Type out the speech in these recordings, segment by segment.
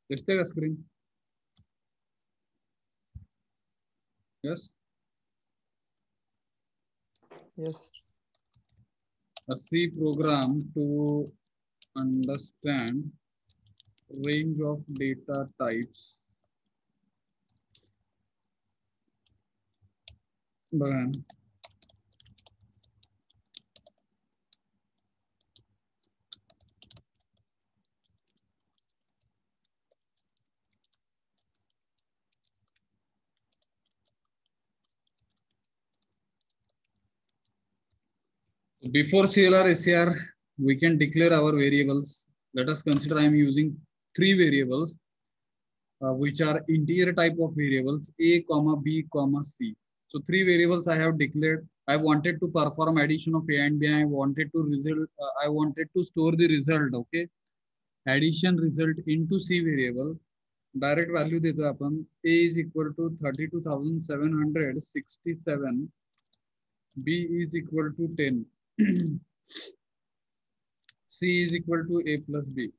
दिसते का screen? Yes Yes. A C program to understand range of data types. बघा before CLR SCR we can declare our variables. Let us consider I am using 3 variables which are integer type of variables a comma b comma c. So 3 variables I have declared. I wanted to perform addition of a and b. I wanted to store the result. Okay, addition result into c variable. Direct value देतो आपण a is equal to 32,767, b is equal to 10, c is equal to a plus b.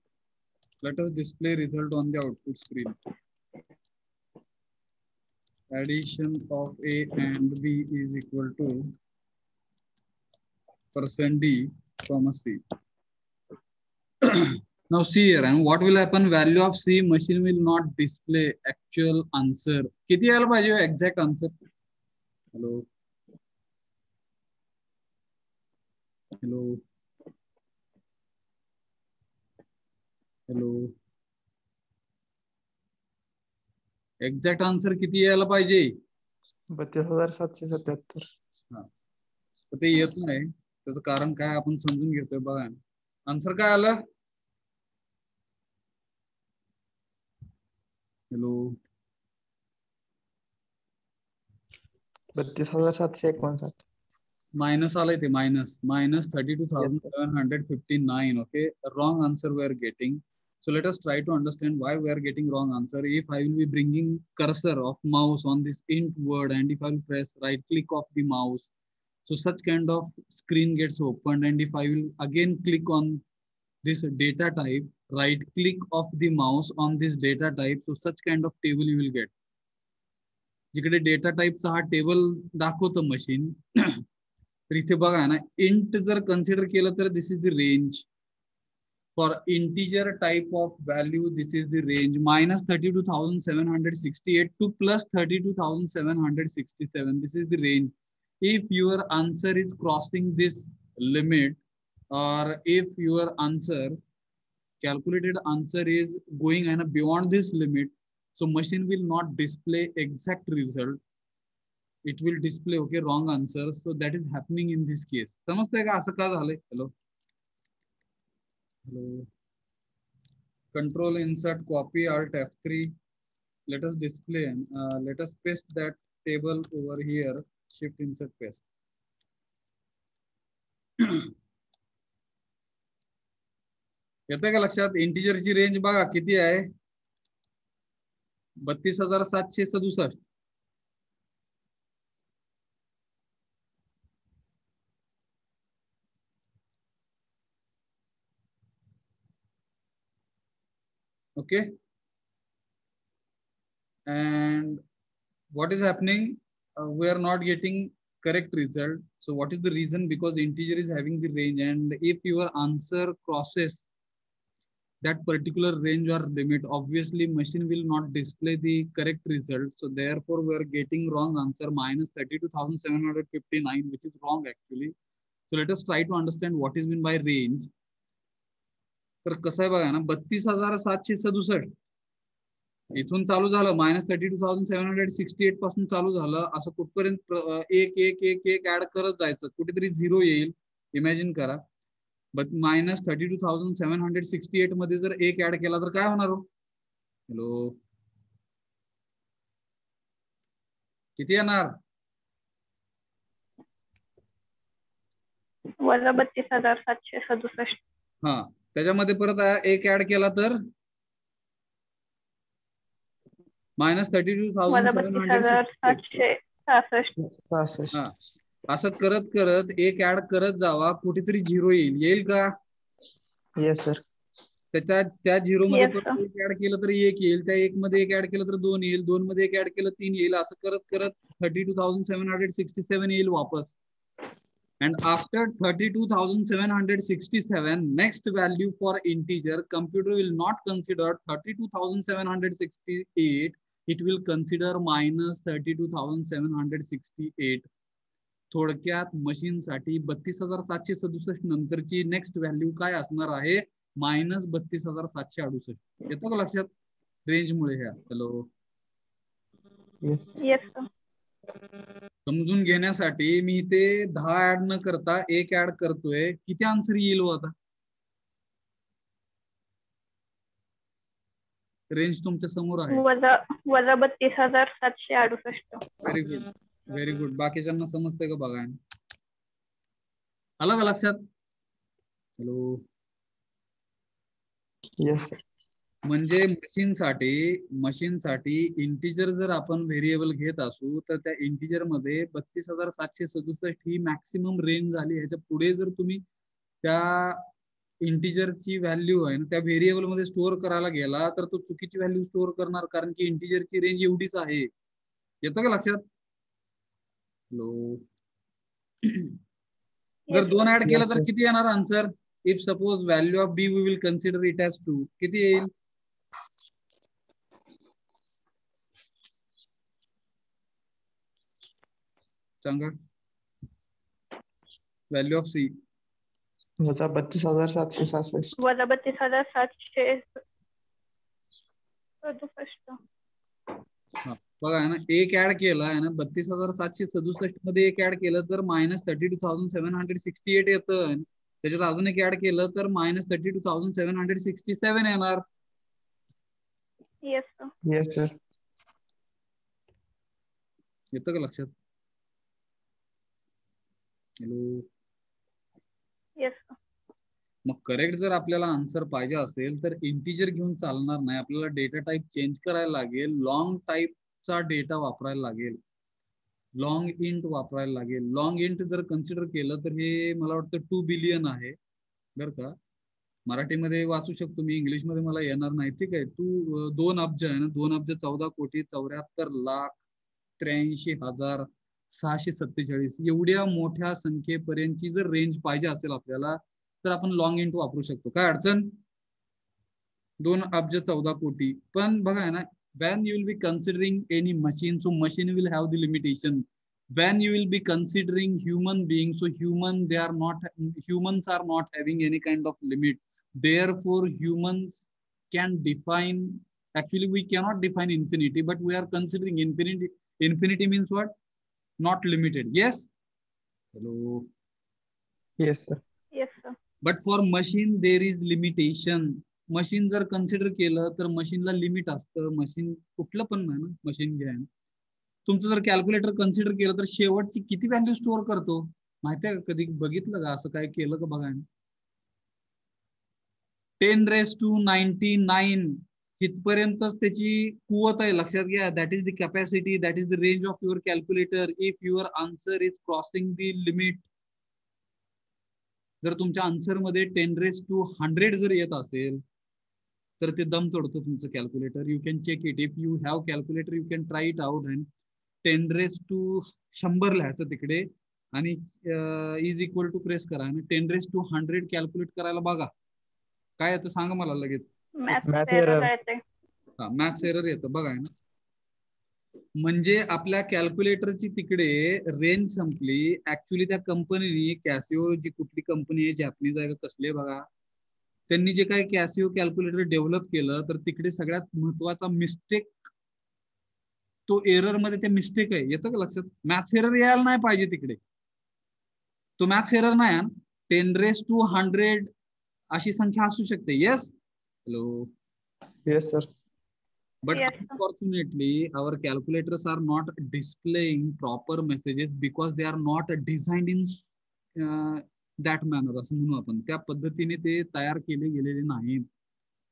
Let us display result on the output screen. Addition of a and b is equal to %d comma c. Now see here, and what will happen? Value of c, machine will not display actual answer. किती यायला पाहिजे exact answer? Hello. Hello. Hello. Exact answer किती यायला पाहिजे? 32,777. हा, तर ते येत नाही. त्याचं कारण काय आपण समजून घेतोय. बघा आन्सर काय आलं. हॅलो. 32,759. मायनस आलंय ते minus 32,759. Okay, wrong answer we are getting. So let us try to understand why we are getting wrong answer. If I will be bringing cursor of mouse on this int word and if I will press right click of the mouse, so such kind of screen gets opened, and if I will again click on this data type, right click of the mouse on this data type, so such kind of table you will get. जिकडे data टाइपचा हा table दाखवतं machine, तर इथे बघा ना, int जर consider केलं तर this is the range. For integer type of value this is the range -32,768 to +32,767. This is the range. If your answer is crossing this limit, or if your answer calculated answer is going and beyond this limit, so machine will not display exact result. It will display okay wrong answers. So that is happening in this case. समजतंय का असं का झालंय? Hello. Hello. Control insert copy alt F3. Let us display. Let us paste that table over here. Shift insert paste. येतंय का लक्षात? इंटीजरची range बघा किती आहे. 32,767. Okay, and what is happening? We are not getting correct result. So what is the reason? Because integer is having the range, and if your answer crosses that particular range or limit, obviously machine will not display the correct result. So therefore we are getting wrong answer -32,759, which is wrong actually. So let us try to understand what is meant by range. तर कसं आहे बघा ना, 32,767 इथून चालू झालं, -32,768 पासून चालू झालं, असं कुठपर्यंत एक एक एक एक ऍड करत जायचं, कुठेतरी 0 येईल. इमॅजिन करा. बट -32,768 मध्ये जर एक ऍड केला तर काय होणार हो? हॅलो, किती येणार? -32,767. हा, त्याच्यामध्ये परत एक ऍड केला तर -32,766. हा, असं करत करत एक ऍड करत जावा, कुठेतरी 0 येईल. येईल का? Yes sir. त्या 0 मध्ये Yes, sir. एक ऍड केलं तर 1 येईल, त्या 1 मध्ये एक ऍड केलं तर 2 येईल, 2 मध्ये एक ऍड केलं 3 येईल, असं करत करत 32,767 येईल वापस. And after 32,767, next value for integer, computer will not consider 32,768. It will consider minus 32,768. थोडक्यात मशीन साठी 32,767 नंतरची नेक्स्ट व्हॅल्यू काय असणार आहे? मायनस 32,768. येतं का लक्षात? रेंज मुळे ह्या. हॅलो. Yes. Yes, sir. समजून घेण्यासाठी मी इथे 10 ऍड न करता 1 ऍड करतोय. किती आन्सर येईल हो आता? रेंज तुमच्या समोर आहे. वजा 32,768. Very good, very good. बाकीच्यांना समजतंय का बघा. आलं का लक्षात? हॅलो. Yes, sir. म्हणजे मशीन साठी इंटिजर जर आपण व्हेरिएबल घेत असू तर त्या इंटिजर मध्ये 32,767 ही मॅक्सिमम रेंज झाली. ह्याच्या पुढे जर तुम्ही त्या इंटिजरची व्हॅल्यू आहे ना त्या व्हेरिएबल मध्ये स्टोअर करायला गेला तर तो चुकीची व्हॅल्यू स्टोअर करणार, कारण की इंटिजरची रेंज एवढीच आहे. येतं का लक्षात? हॅलो. जर 2 ऍड केलं तर किती येणार answer? If suppose value of B we will consider it as 2, किती येईल? सांगा. व्हॅल्यू ऑफ सी वजा 32,767. वजा 32,767. बघा ना, एक ऍड केला आहे ना 32,767 मध्ये एक ऍड केलं तर मायनस 32,768 येतं. त्याच्यात अजून एक ऍड केलं तर मायनस 32,767 येणार. Yes, sir. Yes, sir. येतं का लक्षात? हॅलो. Yes, sir. मग करेक्ट जर आपल्याला आन्सर पाहिजे असेल तर इंटिजर घेऊन चालणार नाही. आपल्याला डेटा टाईप चेंज करायला लागेल. लॉंग टाईपचा डेटा वापरायला लागेल. लॉंग इंट वापरायला लागेल. लॉंग इंट जर कन्सिडर केलं तर हे मला वाटतं 2 बिलियन आहे बरं का. मराठीमध्ये वाचू शकतो मी, इंग्लिशमध्ये मला येणार नाही. ठीक आहे. 2 अब्ज आहे ना, 2 अब्ज 14,74,83,647 एवढ्या मोठ्या संख्येपर्यंतची जर रेंज पाहिजे असेल आपल्याला तर आपण लॉंग इंट वापरू शकतो. काय अडचण? 2 अब्ज 14 कोटी. पण बघा ना, when you will be considering any machine, so machine will have the limitation. When you will be considering human beings, so humans are not having any kind of limit. Therefore humans can define, actually we cannot define infinity, but we are considering infinity. Infinity means what? Not limited. Yes. Hello. Yes, sir. Yes, sir. But for machine there is limitation. Machine जर consider केलं तर मशीनला limit असतं. Machine कुठलं पण नाही ना, machine घ्या. तुमचं जर कॅल्क्युलेटर कन्सिडर केलं तर शेवटची किती व्हॅल्यू स्टोअर करतो माहिती आहे का? कधी बघितलं का? असं काय केलं का बघा. 10⁻99 इथपर्यंतच त्याची कुवत आहे. लक्षात घ्या. That is the capacity, that is the range of your calculator if your answer is crossing the limit. जर तुमच्या आन्सर मध्ये 10⁻100 जर येत असेल तर ते दम तोडतो तुमचं calculator. You can check it. If you have calculator you can try it out. And 10⁻100 लिहायचं तिकडे आणि इज इक्वल टू प्रेस करा आणि 10⁻100 कॅल्क्युलेट करायला बघा. काय येतं सांगा मला लगेच. Math error येते. हा, मॅथ्स एरर येतं बघा ना. म्हणजे आपल्या कॅल्क्युलेटरची तिकडे रेंज संपली. ऍक्च्युली त्या कंपनीने, कॅसिओ जी कुठली कंपनी आहे, जॅपनीज आहे का कसली बघा, त्यांनी जे काही कॅसिओ कॅल्क्युलेटर डेव्हलप केलं तर तिकडे सगळ्यात महत्वाचा मिस्टेक, तो एरर मध्ये ते मिस्टेक आहे. येतं का लक्षात? मॅथ्स एरर यायला नाही पाहिजे तिकडे. तो मॅथ्स एरर नाही. 10⁻100 अशी संख्या असू शकते. Yes. Hello. Yes, sir. But Yes, sir. unfortunately, our calculators are not displaying proper messages because they are not designed in that manner. असं म्हणू आपण. त्या पद्धतीने ते तयार केले गेलेले नाहीत.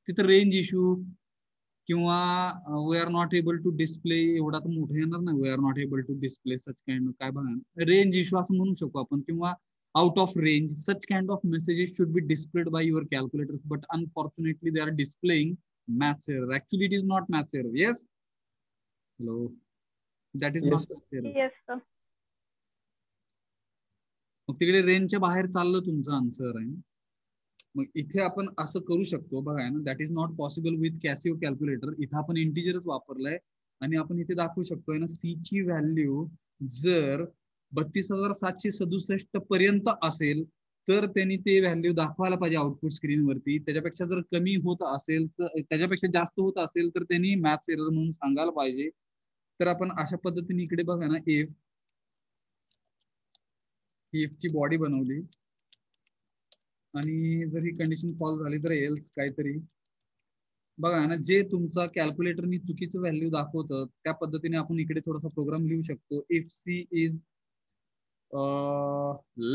तिथं रेंज इश्यू किंवा we are not able to display, एवढा तर मोठं येणार नाही. We are not able to display such kind, काय बघा रेंज इश्यू असं म्हणू शकतो आपण. किंवा out of range. Such kind of messages should be displayed by your calculators, but unfortunately they are displaying maths error. Actually it is not maths error. Yes, hello, that is Yes, not maths error. Yes, sir. मग तिकडे रेंजच्या बाहेर चाललं तुमचं answer आहे. मग इथे आपण असं करू शकतो बघा ना, that is not possible with Casio calculator. इथं आपण इंटिजरच वापरलाय आणि आपण इथे दाखवू शकतोय ना, सी ची व्हॅल्यू जर 32,767 पर्यंत असेल तर त्यांनी ते व्हॅल्यू दाखवायला पाहिजे आउटपुट स्क्रीनवरती. त्याच्यापेक्षा जर कमी होत असेल तर, त्याच्यापेक्षा जास्त होत असेल तर त्यांनी मॅथ्स एरर म्हणून सांगायला पाहिजे. तर आपण अशा पद्धतीने इकडे बघा ना, इफ ची बॉडी बनवली आणि जर ही कंडिशन फॉल्स झाली तर एल्स काहीतरी बघा ना, जे तुमचा कॅल्क्युलेटरनी चुकीचं व्हॅल्यू दाखवतं त्या पद्धतीने आपण इकडे थोडासा प्रोग्राम लिहू शकतो. If C is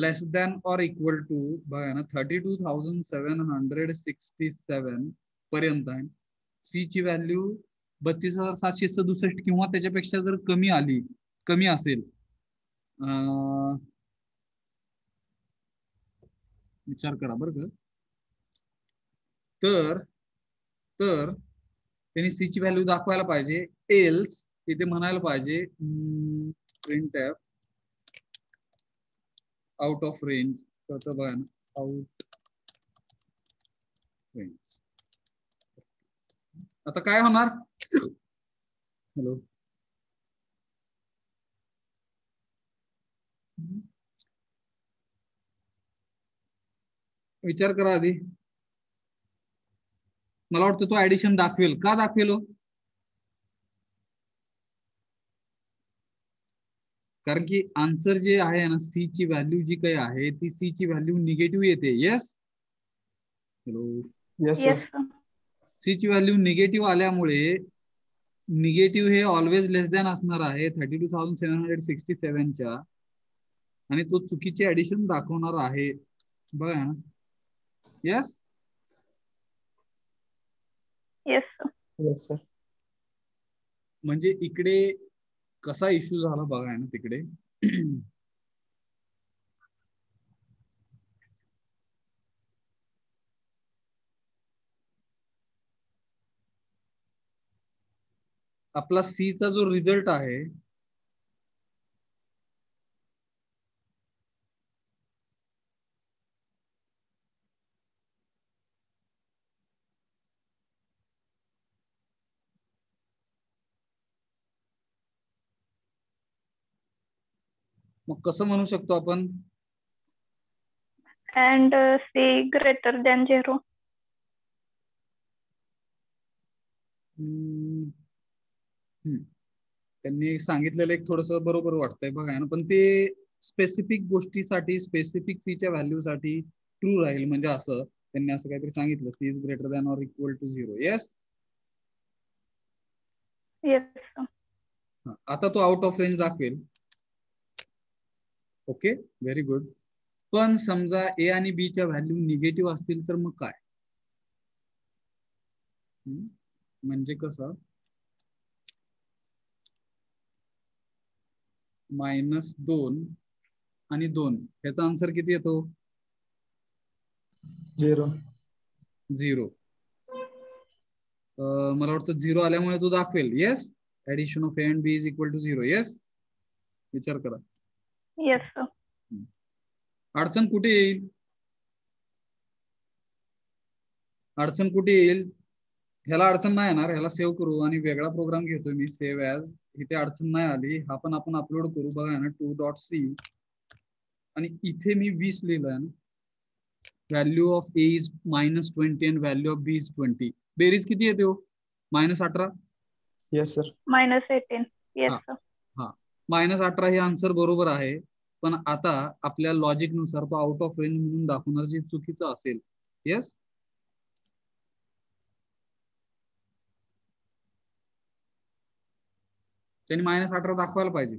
less than or equal to बघा ना 32,767 पर्यंत आहे. सी ची व्हॅल्यू 32,767 किंवा त्याच्यापेक्षा जर कमी असेल, विचार करा बरं का, तर त्यांनी सी ची व्हॅल्यू दाखवायला पाहिजे. एल्स इथे म्हणायला पाहिजे print F out of range. बघा ना, आउट रेंज. आता काय होणार, हॅलो, विचार करा आधी. मला वाटतं तो ऍडिशन दाखवेल. का दाखवेल? कारण की आन्सर जे आहे ना, सी ची व्हॅल्यू जी काही आहे ती सी ची व्हॅल्यू निगेटिव्ह येते. Yes, hello, yes, Yes, sir. sir. C ची व्हॅल्यू निगेटिव्ह आल्यामुळे निगेटिव्ह हे ऑलवेज लेस दॅन असणार आहे 32,767 च्या, आणि तो चुकीचे ऍडिशन दाखवणार आहे. बघा ना, yes, Yes, sir. Yes, sir. म्हणजे इकडे कसा इश्यू झाला बघा ना तिकडे. आपला सी चा जो रिझल्ट आहे मग कसं म्हणू शकतो आपण, And C greater than 0. त्यांनी सांगितलेलं एक थोडस बरोबर वाटतंय बघा ना, पण ते स्पेसिफिक गोष्टीसाठी स्पेसिफिक सीच्या व्हॅल्यूसाठी ट्रू राहील. म्हणजे असं त्यांनी असं काहीतरी सांगितलं, c is greater than or equal to 0. Yes, Yes, sir. आता तो आउट ऑफ रेंज दाखवेल. Okay, very good. पण समजा ए आणि बी च्या व्हॅल्यू निगेटिव्ह असतील तर मग काय? म्हणजे कसं, -2 आणि 2 ह्याचा आन्सर किती येतो? 0. 0. मला वाटतं 0 आल्यामुळे तो दाखवेल. Yes, addition of a and b is equal to 0. Yes, विचार करा. Yes, sir. अडचण कुठे येईल? अडचण कुठे येईल? ह्याला अडचण नाही येणार. ह्याला सेव्ह करू आणि वेगळा प्रोग्राम घेतोय मी, सेव्ह ॲज. इथे अडचण नाही आली. हा पण आपण अपलोड करू. बघा ना, 2.c आणि इथे मी 20 लिहिलंय ना. Value of a is -20 and value of b is 20. बेरीज किती येते हो? -18. Yes, sir. -18. Yes, हा. sir. हा, -18 हे आन्सर बरोबर आहे. पण आता आपल्या लॉजिक नुसार तो आउट ऑफ रेंज म्हणून दाखवणार, जे चुकीचं असेल. येस, त्यांनी -18 दाखवायला पाहिजे.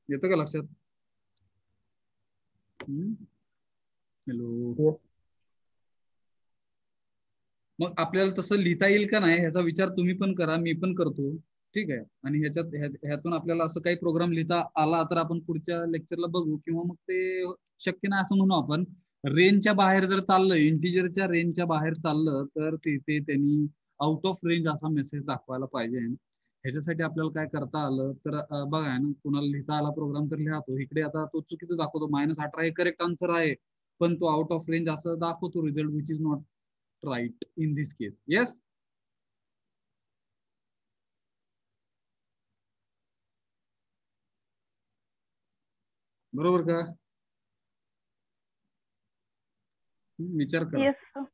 येतं का लक्षात? Hello, Yes. मग आपल्याला तसं लिहिता येईल का नाही ह्याचा विचार तुम्ही पण करा, मी पण करतो. ठीक आहे. आणि ह्यातून आपल्याला असं काही प्रोग्राम लिहिता आला तर आपण पुढच्या लेक्चरला बघू, किंवा मग ते शक्य नाही असं म्हणू आपण. रेंजच्या बाहेर जर चाललं, इंटिजरच्या रेंजच्या बाहेर चाललं, तर तिथे त्यांनी आउट ऑफ रेंज असा मेसेज दाखवायला पाहिजे. ह्याच्यासाठी आपल्याला काय करता आलं तर बघा ना, कुणाला लिहिता आला प्रोग्राम तर लिहातो. इकडे आता तो चुकीचं दाखवतो, -18 हे करेक्ट आन्सर आहे, पण तो आउट ऑफ रेंज असं दाखवतो result, which is not right in this case. Yes, बरोबर का? विचार करा. Yes sir.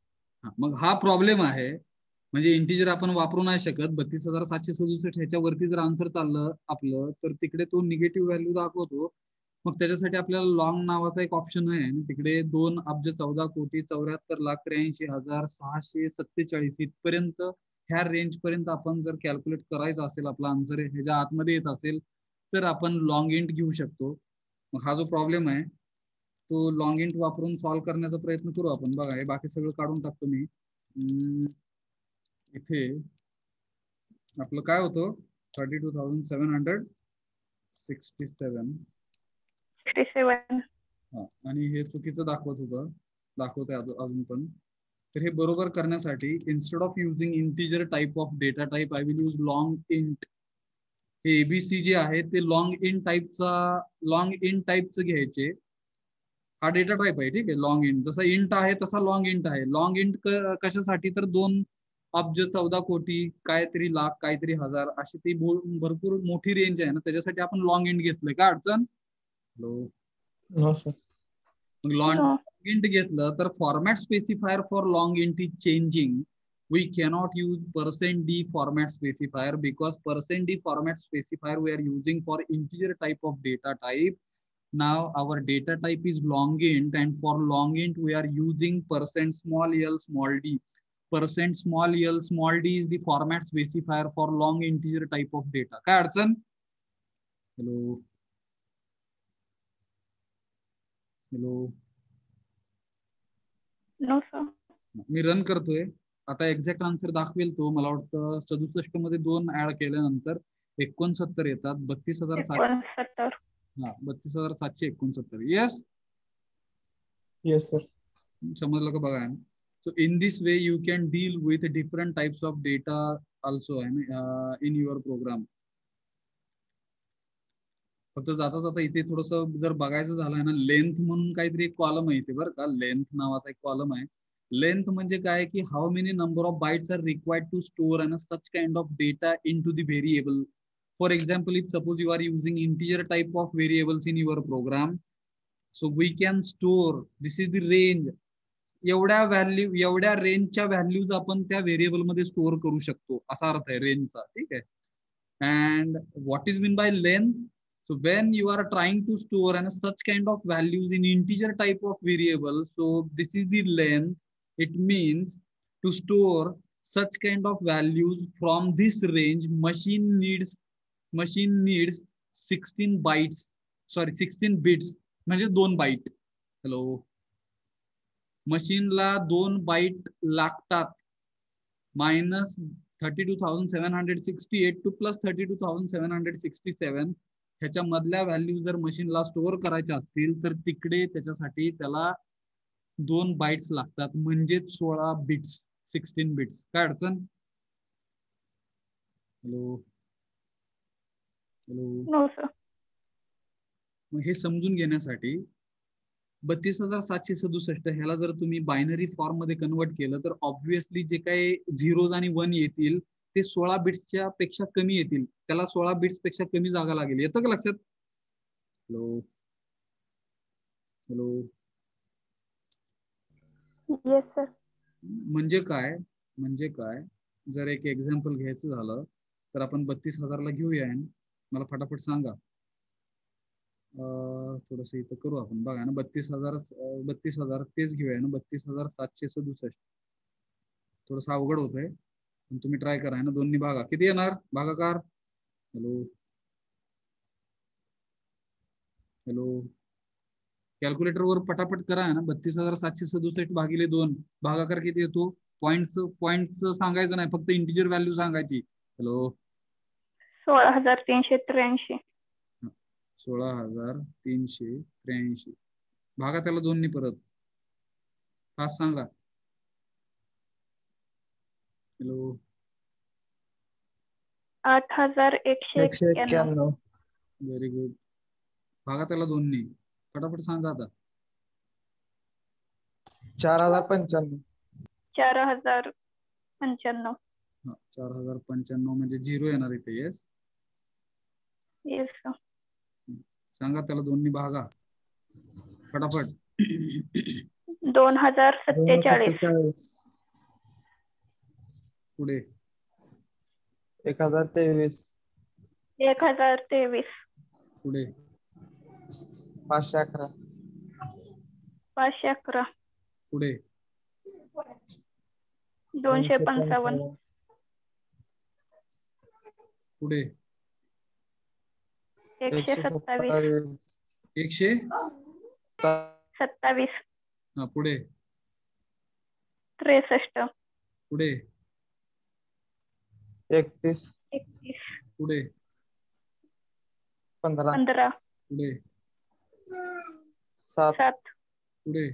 मग हा प्रॉब्लेम आहे. म्हणजे इंटिजर आपण वापरू नाही शकत. 32,767 ह्याच्यावरती जर आन्सर चाललं आपलं, तर तिकडे तो निगेटिव्ह व्हॅल्यू दाखवतो. मग त्याच्यासाठी आपल्याला लॉंग नावाचा एक ऑप्शन आहे, तिकडे 2,14,74,83,647 इथपर्यंत, ह्या रेंज पर्यंत आपण जर कॅल्क्युलेट करायचं असेल, आपला आन्सर ह्याच्या आतमध्ये येत असेल, तर आपण लॉंग इंट घेऊ शकतो. मग हा जो प्रॉब्लेम आहे तो लॉंग इंट वापरून सॉल्व्ह करण्याचा प्रयत्न करू आपण. बघा, हे बाकी सगळं काढून टाकतो मी. इथे आपलं काय होतं, 32,767. आणि हे चुकीचं दाखवतंय अजून पण. तर हे बरोबर करण्यासाठी instead of using integer type of data type, I will use long int. हे एबीसी जे आहे ते लॉंग इंट टाइपचं घ्यायचे. हा डेटा टाइप आहे, ठीक आहे. लॉंग इंट जसा इंट आहे तसा लॉंग इंट आहे. लॉंग इंट कशासाठी, तर 2,14,00,00,000 काहीतरी लाख काहीतरी हजार अशी ती भरपूर मोठी रेंज आहे ना, त्याच्यासाठी आपण लॉंग इंट घेतलंय. काय अडचण? No sir. मग लॉंग इंट घेतलं तर format specifier for long int is changing. We cannot use %d format specifier because %d format specifier we are using for integer type of data type. Now our data type is long int, and for long int we are using %small l small d. %small l small d is the format specifier for long integer type of data. काय अडचण? Hello. No sir. मी run करतोय आता. Exact answer दाखवेल तो. मला वाटतं 67 मध्ये 2 ऍड केल्यानंतर 69 येतात. 32,700. 32,769. Yes, yes sir. समजलं का? बघा. So in this way you can deal with different types of data also in your program. फक्त जाता जाता इथे थोडस जर बघायचं झालं ना, लेंथ म्हणून काहीतरी एक कॉलम आहे इथे बरं का. लेंथ नावाचा एक कॉलम आहे. लेंथ म्हणजे काय की how many number of bytes are required to store and such kind of data in to the variable. For example, if suppose you are using integer type of variables in your program, so we can store, this is the range. एवढ्या रेंजच्या values आपण त्या variable मध्ये store करू शकतो, असा अर्थ आहे रेंजचा. ठीक आहे. And what is mean by length? So when you are trying to store and such kind of values in integer type of variable, so this is the length. It means to store such kind of values from this range, machine needs 16 bytes, sorry 16 bits, म्हणजे 2 bite. Hello. मशीनला 2 bite लागतात. Minus 32,768 two plus 32,767, ह्याच्या मधल्या value जर मशीनला store करायच्या असतील तर तिकडे त्याच्यासाठी त्याला 2 बाइट्स लागतात, म्हणजेच 16 बिट्स, 16 बिट्स. काय अडचण? हॅलो. हॅलो. No sir. मग हे समजून घेण्यासाठी 32,767 ह्याला जर तुम्ही बायनरी फॉर्म मध्ये कन्वर्ट केलं तर ऑब्व्हियसली जे काही 0 आणि 1 येतील ते 16 बिट्सच्या पेक्षा कमी येतील. त्याला 16 बिट्स पेक्षा कमी जागा लागेल. येतं का लक्षात? हॅलो. हॅलो. Yes sir. म्हणजे काय जर एक एक्झाम्पल घ्यायचं झालं तर आपण 32,000ला घेऊया. मला फटाफट सांगा. थोडस इथं करू आपण. बघा ना, 32,000 तेच घेऊया ना. 32,767 थोडस अवघड होत आहे, पण तुम्ही ट्राय करा ना. 2 भागा. किती येणार भागाकार? हॅलो. हॅलो. कॅल्क्युलेटर वर पटापट करा ना. 32,767 भागिले 2 भागाकार किती येतो? पॉइंटच सांगायचं नाही, फक्त इंटिजर व्हॅल्यू सांगायची. हॅलो. 16,383. 16,383. भागा त्याला 2 परत. फास्ट सांगा. हॅलो. 8,191. Very good. भागा त्याला 2. फटाफट सांगा आता. 4,095. 4,095. 4,095 म्हणजे 0 येणार इथे. येस. Yes sir. सांगा त्याला 2 भागा फटाफट. 2,047. पुढे 1,023. 1,023. पुढे 511. 511. पुढे 255. पुढे 127. 127. पुढे 63. पुढे 31. 31. पुढे 15. 15. पुढे 7. 7. पुढे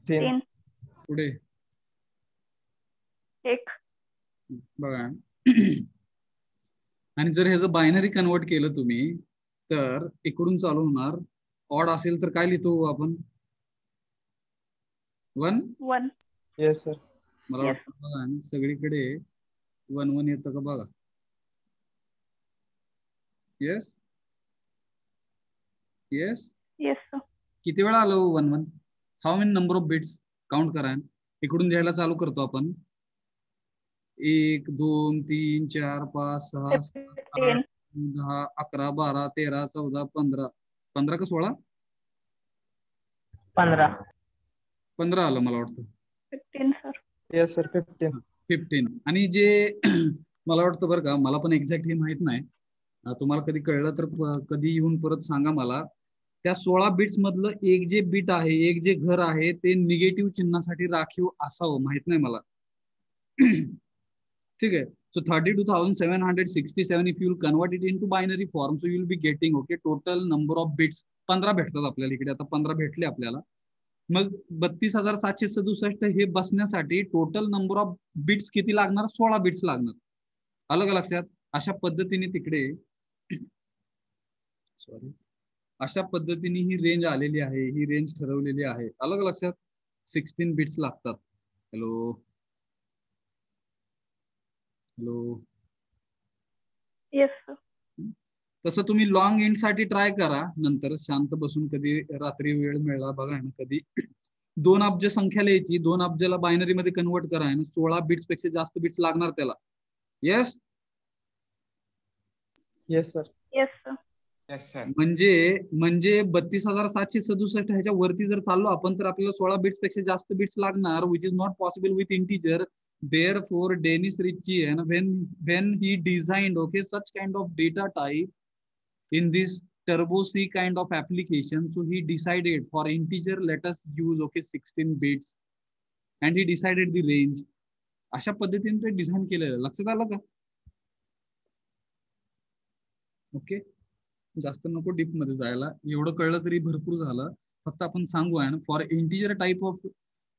3. पुढे 1. बघा. आणि जर ह्याचं बायनरी कन्वर्ट केलं तुम्ही तर इकडून चालू होणार. ऑड असेल तर काय लिहितो आपण? 1. 1. Yes sir. मला वाटतं बघा सगळीकडे 1 1 येतं का बघा. येस. येस. Yes sir. किती वेळा आलो 1 1? How many number of bits? Count करा. इकडून द्यायला चालू करतो आपण. 1 2 3 4 5 6 7 8 10 11 12 13 14 15. 15 का 16? 15 आलं मला वाटतं. 15 सर. Yes sir. 15. आणि जे मला वाटतं बरं का, मला पण एक्झॅक्ट हे माहित नाही. तुम्हाला कधी कळलं तर कधी येऊन परत सांगा मला. त्या 16 बिट्स मधलं एक जे बिट आहे, एक जे घर आहे ते निगेटिव्ह चिन्हासाठी राखीव असावं. माहित नाही मला. ठीक आहे. So 32,767 if you will convert it into binary form, so you will be getting okay total number of bits 15 भेटतात आपल्याला इकडे. आता 15 भेटले आपल्याला. मग 32,767 हे बसण्यासाठी टोटल नंबर ऑफ बिट्स किती लागणार? 16 बिट्स लागणार. अलग लक्षात. अशा पद्धतीने तिकडे सॉरी अशा पद्धतीने ही रेंज आलेली आहे, ही रेंज ठरवलेली आहे. अलग लक्षात. 16 बिट्स लागतात. Hello hello. Yes sir. तसं तुम्ही लॉंग एंड साठी ट्राय करा. नंतर शांत बसून कधी रात्री वेळ मिळाला बघा ना, कधी 2 अब्ज संख्या लिहायची. 2 अब्जाला बायनरी मध्ये कन्वर्ट करा. 16 बिट्स पेक्षा जास्त बिट्स लागणार त्याला. Yes. Yes sir. Yes sir. म्हणजे 32,767 ह्याच्या वरती जर चाललो आपण तर आपल्याला 16 बिट्स पेक्षा जास्त बिट्स लागणार, which is not possible with integer. Therefore, Dennis Ritchie, and when he designed such kind of data type in this Turbo C kind of application, so he decided for integer let us use 16 bits, and he decided the range. अशा पद्धतीने ते design केलेलं. लक्षात आलं का? Okay. जास्त नको deep मध्ये जायला. एवढं कळलं तरी भरपूर झालं. फक्त आपण सांगू आहे for integer type of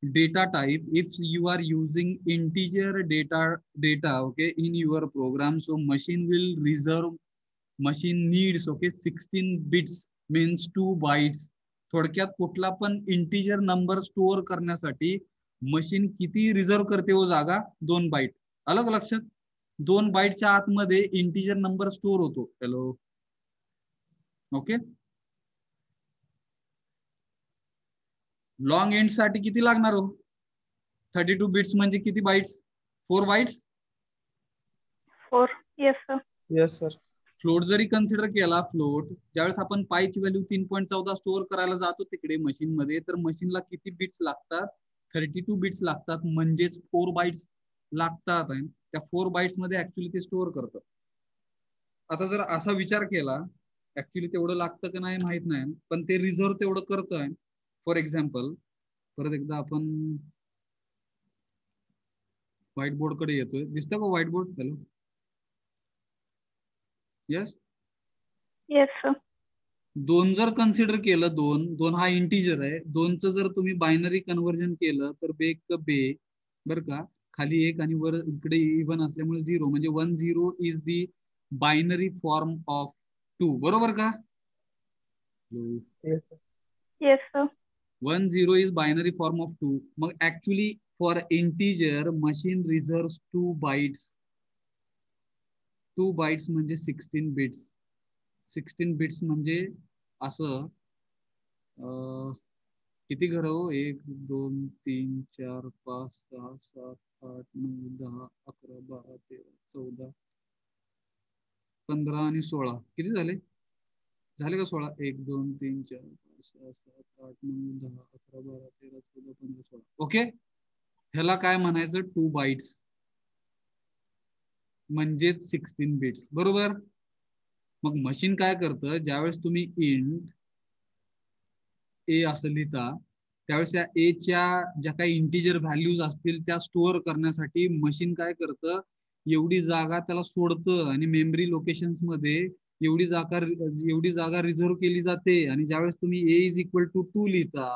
data type, if you are using integer data okay in your program, so machine needs 16 bits means 2 bytes. थोडक्यात कुठला पण इंटीजर नंबर स्टोअर करण्यासाठी मशीन किती रिझर्व करते हो जागा? 2 बाईट. अलग लक्षात. 2 बाईटच्या आतमध्ये इंटीजर नंबर स्टोअर होतो. Hello okay. लॉंग एंड साठी किती लागणार हो? 32 बिट्स म्हणजे किती bytes? 4 bytes. 4. Yes sir. Yes sir. Float जरी कन्सिडर केला, फ्लोट ज्यावेळेस आपण पायची व्हॅल्यू 3.14 स्टोअर करायला जातो तिकडे मशीन मध्ये, तर मशीनला किती बिट्स लागतात? 32 बिट्स लागतात. म्हणजेच 4 बाइट्स लागतात. त्या 4 बाइट्स मध्ये ऍक्च्युली ते स्टोअर करतात. आता जर असा विचार केला, ऍक्च्युली तेवढं लागतं का नाही माहित नाही, पण ते रिझर्व तेवढं करतंय. फॉर एक्झाम्पल, परत एकदा आपण व्हाईट बोर्ड कडे येतोय. दिसतं का white board? Hello yes. Yes, sir. 2 जर कन्सिडर केलं, 2 हा इंटिजर आहे, 2चं जर तुम्ही बायनरी कन्व्हर्जन केलं तर बे बरं का, खाली 1 आणि वर इकडे इव्हन असल्यामुळे 0, म्हणजे 1 0 is the binary form of 2, बरोबर का? Yes, sir. Yes, sir. 1 0 is binary form of 2. मग actually for integer machine reserves 2 bytes. 2 bytes म्हणजे 16 bits. 16 bits म्हणजे असं किती घर हो, 1 2 3 4 5 6 7 8 9 10 11 12 13 14 15 आणि 16 किती झाले का 16? 1 2 3 4 5 6 7 8 9 10 11 12 13 14 15 16. ओके, ह्याला काय म्हणायचं? 2 बाइट्स म्हणजेच 16 बिट्स, बरोबर. मग मशीन काय करतं, ज्यावेळेस तुम्ही इंट ए असं लिहिता त्यावेळेस या ए च्या ज्या काही इंटिजर व्हॅल्यूज असतील त्या स्टोअर करण्यासाठी मशीन काय करतं, एवढी जागा त्याला सोडतं आणि मेमरी लोकेशन्स मध्ये एवढी जागा रिझर्व केली जाते. आणि ज्यावेळेस तुम्ही ए इज इक्वल टू 2 लिहिता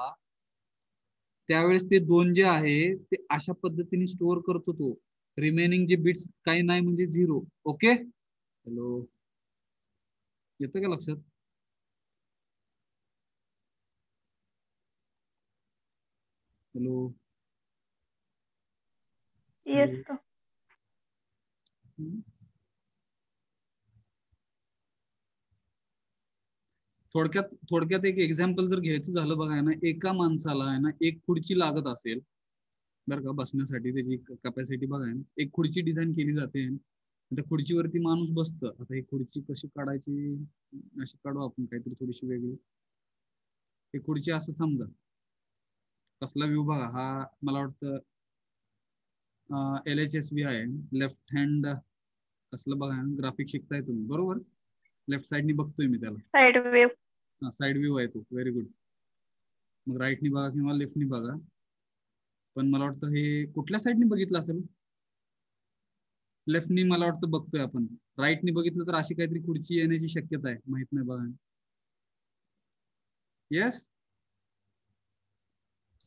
त्यावेळेस ते 2 जे आहे ते अशा पद्धतीने स्टोअर करतो तो. रिमेनिंग जे बिट्स काही नाही म्हणजे 0. ओके, हॅलो, येतं का लक्षात? हॅलो. Yes, sir. थोडक्यात एक एक्झाम्पल जर घ्यायचं झालं बघा, आहे ना, एका माणसाला आहे ना एक खुर्ची लागत असेल बरं का, बसण्यासाठी त्याची कॅपॅसिटी बघा आहे ना, एक खुर्ची डिझाईन केली जाते. त्या खुर्चीवरती माणूस बसतं. आता ही खुर्ची कशी काढायची, अशी काढू आपण काहीतरी थोडीशी वेगळी. ही खुर्ची असं समजा, कसला व्ह्यू बघा हा, मला वाटतं LHSV आहे, लेफ्ट हँड कसलं बघा, ग्राफिक शिकताय तुम्ही बरोबर, लेफ्ट साइडनी बघतोय मी त्याला, Side wave. साइड व्ह्यू आहे तो, व्हेरी गुड. मग राईटनी बघा किंवा लेफ्टनी बघा, पण मला वाटतं हे कुठल्या साईडनी बघितलं असेल, लेफ्टनी मला वाटतं बघतोय आपण, राईटनी बघितलं तर अशी काहीतरी खुर्ची येण्याची शक्यता आहे, माहित नाही बघा. येस,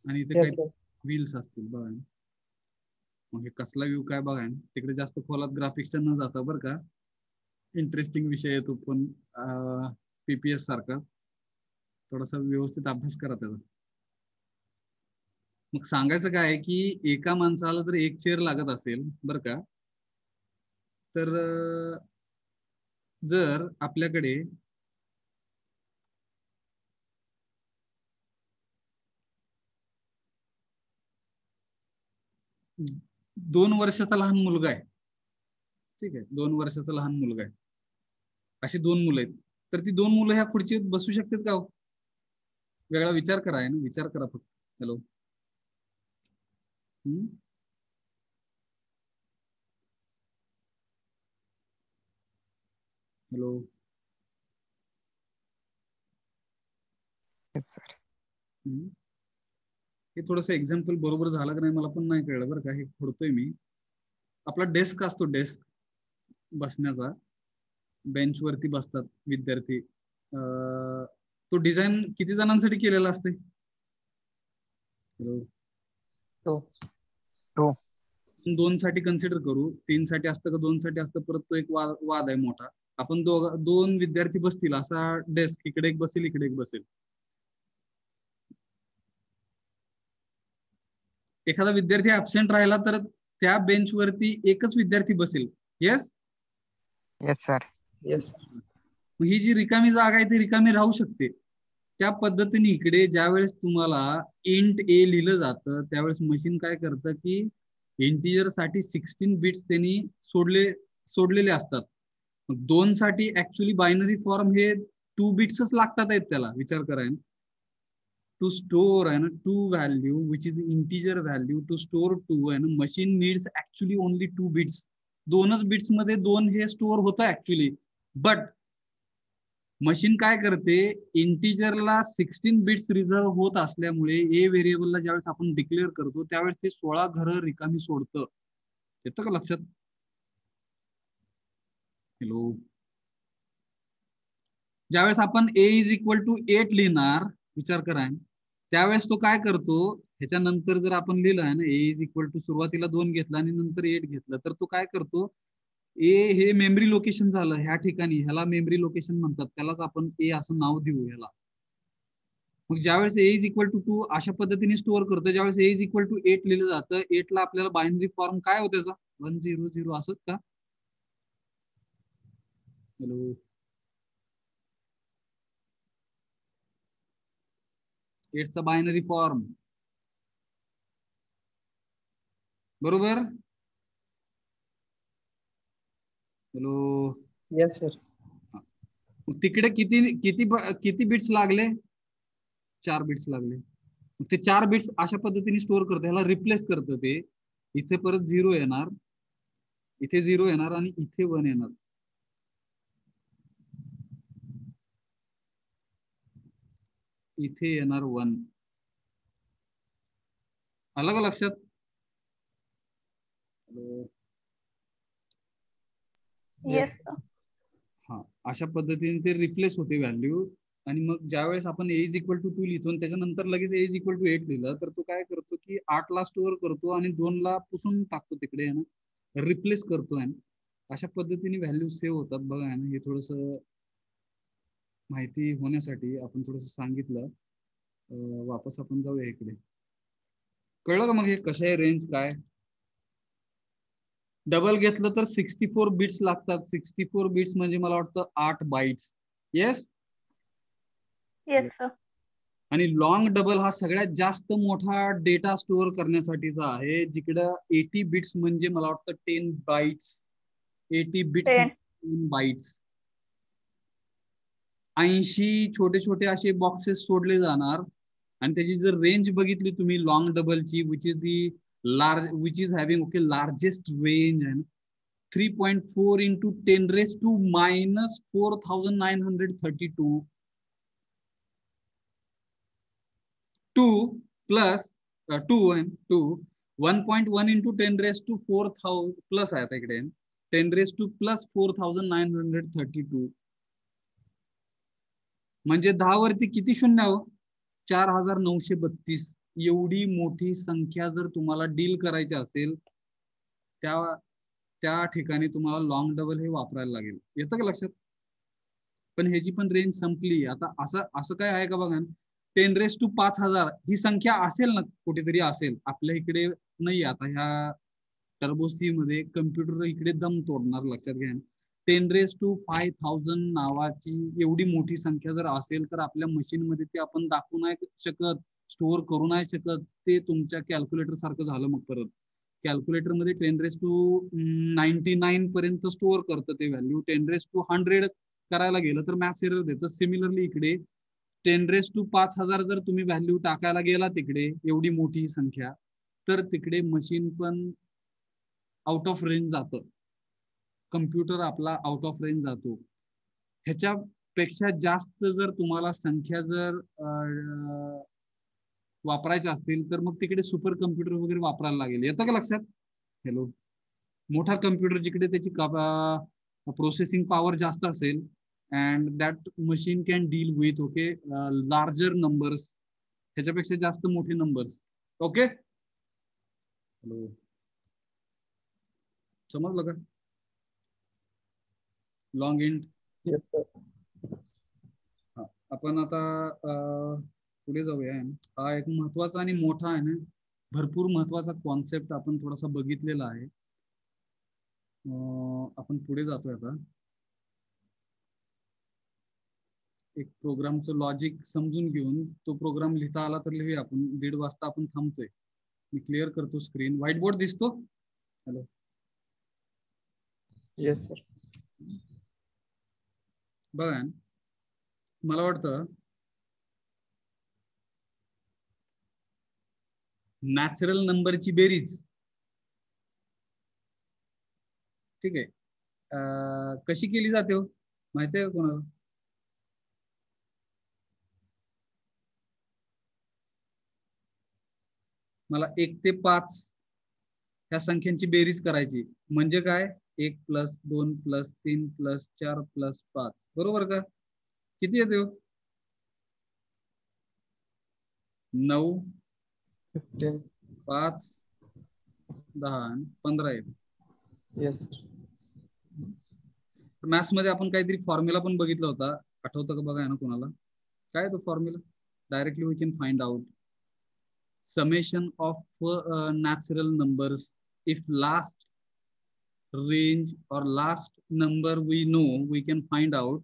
आणि इथे Yes, काही sir. व्हील्स असतील बघा. मग हे कसला व्ह्यू काय बघा, तिकडे जास्त खोलात ग्राफिक्सच्या न जाता बरं का, इंटरेस्टिंग विषय येतो पण PPS सारखा, थोडासा व्यवस्थित अभ्यास करा त्याचा. मग सांगायचं काय आहे की एका माणसाला जर एक चेअर लागत असेल बरं का, तर जर आपल्याकडे दोन वर्षाचा लहान मुलगा आहे, ठीक आहे, 2 वर्षाचा लहान मुलगा आहे, अशी 2 मुलं आहेत, तर ती 2 मुलं ह्या खुर्चीत बसू शकतात का हो? वेगळा विचार करा, आहे ना, विचार करा फक्त. हॅलो. हॅलो. Yes, sir. हे थोडस एक्झाम्पल बरोबर झालं का नाही मला पण नाही कळलं बरं का. हे खोडतोय मी. आपला डेस्क असतो, डेस्क बसण्याचा, बेंच वरती बसतात विद्यार्थी, तो डिझाईन किती जणांसाठी केलेला असते? Two. Two. 2 साठी कन्सिडर करू, 3 साठी असतं का 2 साठी असतं, परत तो एक वाद आहे मोठा. आपण 2 विद्यार्थी बसतील असा डेस्क, इकडे एक बसेल इकडे एक बसेल. एखादा विद्यार्थी ऍबसेंट राहिला तर त्या बेंच वरती एकच विद्यार्थी बसेल. येस. Yes, sir. Yes. ही जी रिकामी जागा आहे ती रिकामी राहू शकते. त्या पद्धतीने इकडे ज्यावेळेस तुम्हाला इंट ए लिहिलं जातं त्यावेळेस मशीन काय करतं की इंटिजर साठी 16 बिट्स त्यांनी सोडलेले असतात. 2 साठी ऍक्च्युली बायनरी फॉर्म हे 2 बिट्सच लागतात आहेत त्याला, विचार करायला. टू स्टोर आहे ना 2 value which is integer value, to store 2 आहे ना, machine needs actually only 2 bits. 2च बिट्स मध्ये 2 हे स्टोअर होतं ऍक्च्युली. बट मशीन काय करते, इंटिजरला 16 बिट्स रिझर्व होत असल्यामुळे ए व्हेरिएबलला ज्यावेळेस आपण डिक्लेअर करतो त्यावेळेस ते 16 घरं रिकामी सोडतं. येतं का लक्षात? हॅलो. ज्यावेळेस आपण a इज इक्वल टू 8 लिहिणार, विचार करा, त्यावेळेस तो काय करतो, ह्याच्यानंतर जर आपण लिहिलं आहे ना, a इज इक्वल टू सुरुवातीला 2 घेतला आणि नंतर 8 घेतलं, तर तो काय करतो, ए हे मेमरी लोकेशन झालं ह्या ठिकाणी, ह्याला मेमरी लोकेशन म्हणतात, त्यालाच आपण ए असं नाव देऊ ह्याला. मग ज्यावेळेस ए इज इक्वल टू 2 अशा पद्धतीने स्टोअर करतो, ज्यावेळेस ए इज इक्वल टू 8 लिहिलं जातं, 8 ला आपल्याला बायनरी फॉर्म काय होतं त्याचा, 1 0 0 असंच का? हॅलो, 8 चा बायनरी फॉर्म, बरोबर? Hello, yes sir. तिकडे किती किती किती बिट्स लागले, 4 बिट्स लागले. ते 4 बिट्स अशा पद्धतीने स्टोअर करतो, ह्याला रिप्लेस करतं ते. इथे परत 0 येणार, इथे 0 येणार आणि इथे 1 येणार. इथे येणार 1. आलं का लक्षात? Yes sir. हा, अशा पद्धतीने ते रिप्लेस होते व्हॅल्यू. आणि मग ज्यावेळेस आपण ए इज इक्वल टू 2 लिहितो आणि त्याच्यानंतर लगेच ए इज इक्वल टू 8 लिहिलं, तर तो काय करतो की 8 ला स्टोअर करतो आणि 2 ला पुसून टाकतो तिकडे, आहे ना, रिप्लेस करतो. आहे अशा पद्धतीने व्हॅल्यू सेव्ह होतात बघा. आहे ना, हे थोडस माहिती होण्यासाठी आपण थोडस सांगितलं. वापस आपण जाऊया इकडे. कळलं का मग हे कशा आहे रेंज काय? डबल घेतलं तर 64 बिट्स लागतात. 64 बिट्स म्हणजे मला वाटतं 8 बाइट्स. Yes yes sir. आणि लॉंग डबल हा सगळ्यात जास्त मोठा डेटा स्टोअर करण्यासाठीचा आहे, जिकडं 80 बिट्स म्हणजे मला वाटतं 10 बाइट्स. 80 bits 10 bytes. 80 छोटे छोटे असे बॉक्सेस सोडले जाणार आणि त्याची जर रेंज बघितली तुम्ही लॉंग डबलची, which is the which is having okay largest range आहे 3.4 into 10 raised to minus 4,932. 2 plus 2 and 2 1.1 into 10 raised to 4,000 plus आहे इकडे 10 raised to plus 4,932. म्हणजे 10 वरती किती शून्य हो? 4,932. एवढी मोठी संख्या जर तुम्हाला डील करायची असेल, त्या ठिकाणी तुम्हाला लॉंग डबल हे वापरायला लागेल. येतं का लक्षात? पण ह्याची पण रेंज संपली आता. असं काय आहे का बघा, 10 raised to 5,000 ही संख्या असेल ना, कुठेतरी असेल. आपल्या इकडे नाही. आता ह्या टर्बो सी मध्ये कम्प्युटर इकडे दम तोडणार, लक्षात घ्या. 10 raised to 5,000 नावाची एवढी मोठी संख्या जर असेल तर आपल्या मशीन मध्ये ते आपण दाखवू नाही शकत, स्टोअर करू नाही शकत. ते तुमच्या कॅल्क्युलेटर सारखं झालं. मग परत कॅल्क्युलेटर मध्ये 10 raised to 99 पर्यंत स्टोअर करतं ते व्हॅल्यू. 10 raised to 100 करायला गेलं तर मॅथ्स एरर देतं. सिमिलरली इकडे 10 raised to 5,000 जर तुम्ही व्हॅल्यू टाकायला गेला तिकडे, एवढी मोठी संख्या, तर तिकडे मशीन पण आउट ऑफ रेंज जातं. कम्प्युटर आपला आउट ऑफ रेंज जातो. ह्याच्यापेक्षा जास्त जर तुम्हाला संख्या जर वापरायच्या असतील तर मग तिकडे सुपर कम्प्युटर वगैरे वापरायला लागेल. येतं का लक्षात? हॅलो, मोठा कम्प्युटर जिकडे त्याची प्रोसेसिंग पॉवर जास्त असेल and that machine can deal with okay larger numbers, ह्याच्यापेक्षा जास्त मोठे नंबर्स. ओके, हॅलो, समजलं का? Long int. आपण आता पुढे जाऊया. हा एक महत्वाचा आणि मोठा आहे ना, भरपूर महत्वाचा कॉन्सेप्ट आपण थोडासा बघितलेला आहे. आपण पुढे जातोय आता. एक प्रोग्रामचं लॉजिक समजून घेऊन तो प्रोग्राम लिहिता आला तर लिहूया आपण. 1:30 वाजता आपण थांबतोय. मी क्लिअर करतो स्क्रीन. व्हाईट बोर्ड दिसतो? Hello, yes sir. बघा, मला वाटतं नॅचरल नंबरची बेरीज, ठीक आहे, कशी केली जाते हो, माहिती आहे का कोणाला? मला 1 ते 5 ह्या संख्यांची बेरीज करायची म्हणजे काय? 1 + 2 + 3 + 4 + 5, बरोबर का? किती येते हो? 9 15 5 10 आणि 15 येते. yes मॅथ्स मध्ये आपण काहीतरी फॉर्म्युला पण बघितला होता, आठवतं का बघा ना कोणाला? काय तो formula? Directly we can find out summation of natural numbers if last range or last number we know, we can find out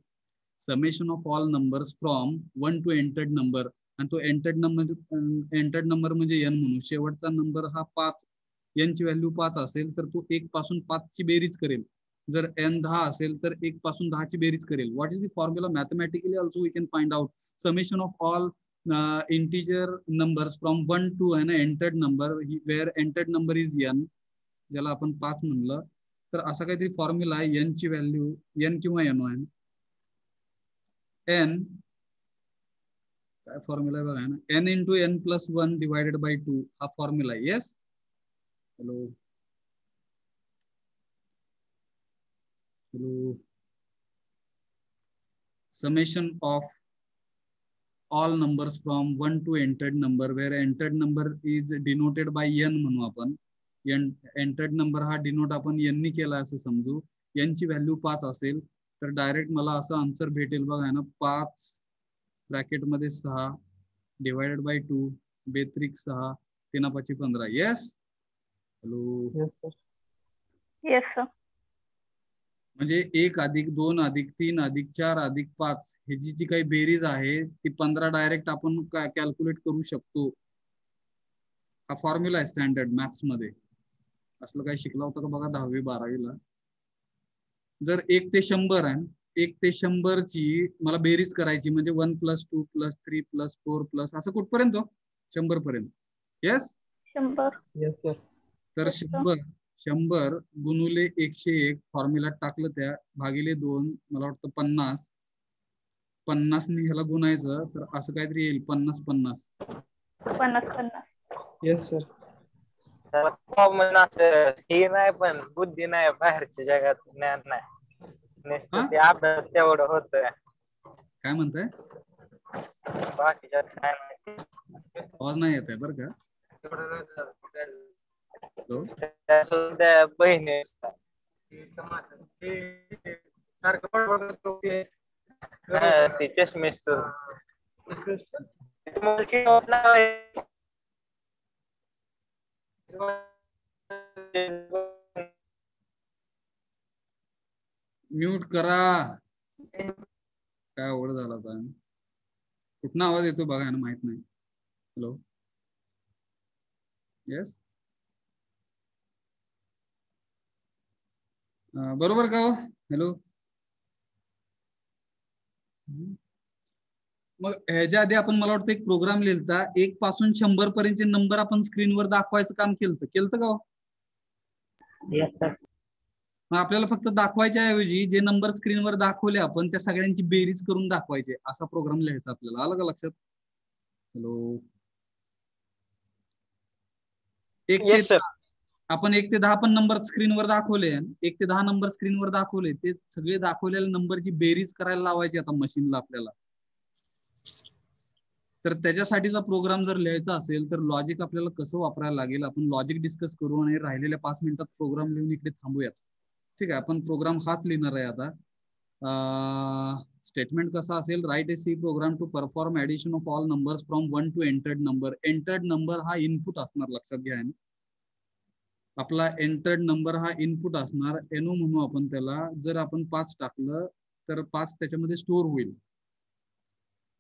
summation of all numbers from 1 to entered number. आणि तो entered number म्हणजे n म्हणू, शेवटचा number हा 5, n ची value 5 असेल तर तो 1 पासून 5 ची बेरीज करेल. जर n 10 असेल तर 1 पासून 10 ची बेरीज करेल. What is the formula? Mathematically also we can find out summation of all integer numbers from 1 to an entered number where entered number is n, ज्याला आपण 5 म्हणलं तर असा काहीतरी फॉर्म्युला आहे. n ची व्हॅल्यू n किंवा n आहे, n काय फॉर्म्युला आहे बघा ना, n into n plus 1 divided by 2 हा फॉर्म्युला आहे. Yes, hello hello, summation of all numbers from 1 to entered number where entered number is denoted by n म्हणू आपण. entered number हा डिनोट आपण n नी केला असं समजू. n ची व्हॅल्यू 5 असेल तर डायरेक्ट मला असं आन्सर भेटेल बघा ना, 5 ब्रॅकेट मध्ये 6 divided by 2 बेत्रिक 6 3 5 15. Yes, hello yes sir Yes, sir. म्हणजे 1 अधिक 2 अधिक 3 अधिक 4 अधिक 5 ह्याची जी काही बेरीज आहे ती 15 डायरेक्ट आपण कॅल्क्युलेट करू शकतो. हा फॉर्म्युला आहे स्टँडर्ड मॅथ्स मध्ये. असलं काही शिकला होता का बघा 10वी 12वीला? जर 1 ते 100 आहे, 1 ते 100 ची मला बेरीज करायची म्हणजे 1 + 2 + 3 + 4 प्लस असं कुठपर्यंत 100 पर्यंत. येस, 100. yes sir तर Yes, sir. 100 गुणुले 101 फॉर्म्युला टाकलं त्या भागिले 2 मला वाटतं 50 ने ह्याला गुणायचं तर असं काहीतरी येईल 50 50. 50. yes sir त्याला कॉमन असं हे नाही, पण बुद्धी नाही, बाहेरच्या जगात ज्ञान नाही, हा? नुसतं ते अभ्यास तेवढं होत. काय म्हणताय? बाकीच्यात काय नाही. आवाज नाही येत आहे बरं का. हॅलो, त्यासून त्या बहिणी ती चष्मेस म्यूट करा. काय अवघड झाला आता. कुठला आवाज येतो बघा ना, माहित नाही. हॅलो, येस, बरोबर का हो? हॅलो, मग ह्याच्या आधी आपण मला वाटतं एक प्रोग्राम लिहिलता, 1 पासून 100 पर्यंतचे नंबर आपण स्क्रीनवर दाखवायचं काम केलं का हो? मग आपल्याला फक्त दाखवायच्या ऐवजी जे नंबर स्क्रीनवर दाखवले आपण त्या सगळ्यांची बेरीज करून दाखवायचे, असा प्रोग्राम लिहायचा आपल्याला. आलं का लक्षात? हॅलो, 1 ते 10 आपण 1 ते 10 पण नंबर स्क्रीनवर दाखवले, 1 ते 10 नंबर स्क्रीनवर दाखवले, ते सगळे दाखवलेल्या नंबरची बेरीज करायला लावायची आता मशीनला आपल्याला. तर त्याच्यासाठीचा प्रोग्राम जर लिहायचा असेल तर लॉजिक आपल्याला कसं वापरायला लागेल आपण लॉजिक डिस्कस करू आणि राहिलेल्या 5 मिनिटात प्रोग्राम लिहून इकडे थांबूयात. ठीक आहे, आपण प्रोग्राम हाच लिहिणार आहे आता. स्टेटमेंट कसा असेल? Write a C program to perform addition of all numbers from 1 to entered number. Entered number हा इनपुट असणार, लक्षात घ्या. आपला एंटर्ड नंबर हा इनपुट असणार, एनो म्हणू आपण त्याला. जर आपण 5 टाकलं तर 5 त्याच्यामध्ये स्टोअर होईल.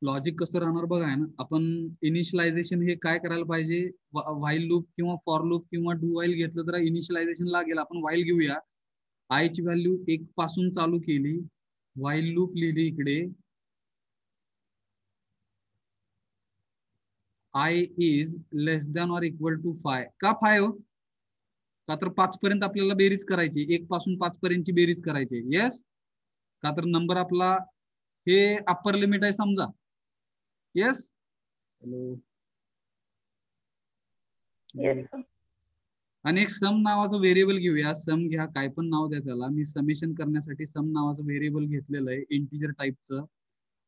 लॉजिक कसं राहणार बघा ना, आपण इनिशियलायझेशन हे काय करायला पाहिजे? व्हाईल लूप किंवा फॉर लूप किंवा डू व्हाईल घेतलं तर इनिशियलायझेशन लागेल. आपण व्हाईल घेऊया. आय ची व्हॅल्यू 1 पासून चालू केली, व्हाईल लूप लिहिली इकडे. I is less than or equal to 5. का 5 हो? का तर 5 पर्यंत आपल्याला बेरीज करायची, 1 पासून 5 पर्यंतची बेरीज करायची. येस, का तर नंबर आपला हे अप्पर लिमिट आहे समजा. Yes, hello, Yes, sir. आणि एक सम नावाचं व्हेरिएबल घेऊया. सम घ्या, काय पण नाव द्या त्याला. मी समेशन करण्यासाठी सम नावाचं व्हेरिएबल घेतलेलं आहे इंटिजर टाईपचं.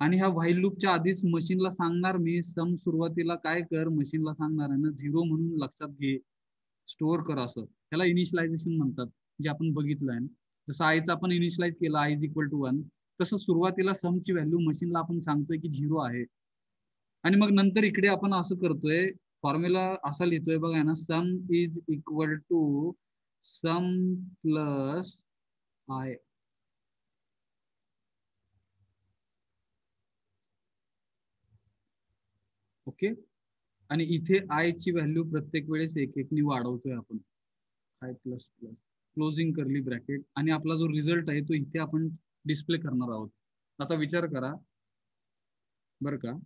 आणि ह्या व्हाईल लूपच्या आधीच मशीनला सांगणार मी सम सुरुवातीला काय कर, मशीनला सांगणार आहे ना 0 म्हणून लक्षात घे, स्टोअर कर असं. ह्याला इनिशियलायझेशन म्हणतात, जे आपण बघितलं आहे. जसं आयचं आपण इनिशियलाइज केलं आय इज इक्वल टू 1, तसं सुरुवातीला समची व्हॅल्यू मशीनला आपण सांगतोय की 0 आहे. आणि मग नंतर इकडे आपण असं करतोय, फॉर्म्युला असा लिहितोय बघा ना, sum is equal to sum plus i. Okay. आणि इथे आय ची व्हॅल्यू प्रत्येक वेळेस एक एकनी वाढवतोय आपण, आय प्लस प्लस क्लोजिंग करली ब्रॅकेट. आणि आपला जो रिझल्ट आहे तो इथे आपण डिस्प्ले करणार आहोत. आता विचार करा बर का,